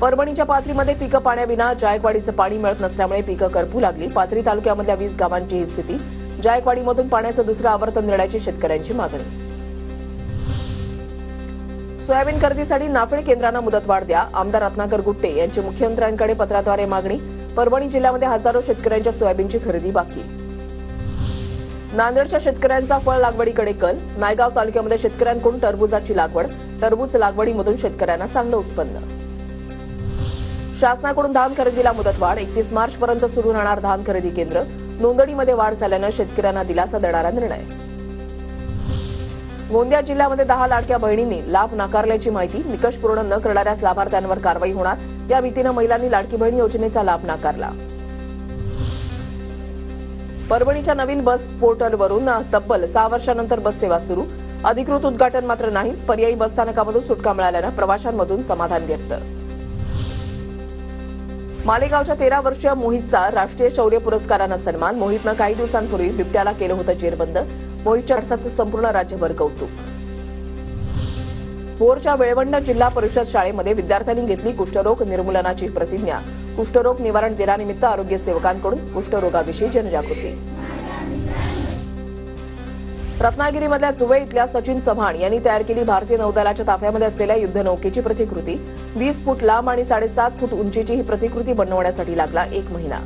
परभणीच्या पाथरीमध्ये पिकं पाण्याविना जायकवाडीचं पाणी मिळत नसल्यामुळे पिकं करपू लागली। पाथरी तालुक्यामधल्या 20 गावांची ही स्थिती। जायकवाडीमधून पाण्याचं दुसरं आवर्तन देण्याची शेतकऱ्यांची मागणी। सोयाबीन खरेदीसाठी नाफेड केंद्रांना मुदतवाढ द्या, आमदार रत्नाकर गुट्टे यांची मुख्यमंत्र्यांकडे पत्राद्वारे मागणी। परभणी जिल्ह्यामध्ये हजारो शेतकऱ्यांच्या सोयाबीनची खरेदी बाकी। नांदेडच्या शेतकऱ्यांचा फळ लागवडीकडे कल। नायगाव तालुक्यामध्ये शेतकऱ्यांकडून टरबूजाची लागवड। टरबूज लागवडीमधून शेतकऱ्यांना चांगलं उत्पन्न। शासनाकडून धान खरेदीला मुदतवाढ। 31 मार्चपर्यंत सुरू राहणार धान खरेदी केंद्र। नोंदणीमध्ये वाढ झाल्यानं शेतकऱ्यांना दिलासा देणारा निर्णय। गोंदिया जिल्ह्यामध्ये 10 लाडक्या बहिणींनी लाभ नाकारल्याची माहिती। निकष पूर्ण न करणाऱ्याच लाभार्थ्यांवर कारवाई होणार, या भीतीनं महिलांनी लाडकी बहीण योजनेचा लाभ नाकारला। परभणीच्या नवीन बस पोर्टलवरून तब्बल 6 वर्षांनंतर बस सेवा सुरू। अधिकृत उद्घाटन मात्र नाहीच। पर्यायी बसस्थानकामधून सुटका मिळाल्यानं प्रवाशांमधून समाधान व्यक्त। मालेगावच्या 13 वर्षीय मोहितचा राष्ट्रीय शौर्य पुरस्कारानं सन्मान। मोहितनं काही दिवसांपूर्वी बिबट्याला केलं होतं जेरबंद। मोहितच्या वारसाचं संपूर्ण राज्यभर कौतुक। भोरच्या वेळवंड जिल्हा परिषद शाळेमध्ये विद्यार्थ्यांनी घेतली कुष्ठरोग निर्मूलनाची प्रतिज्ञा। कुष्ठरोग निवारण दिनानिमित्त आरोग्य सेवकांकडून कुष्ठरोगाविषयी जनजागृती। रत्नागिरीमधल्या जुवे इथल्या सचिन चव्हाण यांनी तयार केली भारतीय नौदलाच्या ताफ्यामध्ये असलेल्या युद्धनौकेची प्रतिकृती। 20 फूट लांब आणि 7.5 फूट उंचीची ही प्रतिकृती बनवण्यासाठी लागला 1 महिना।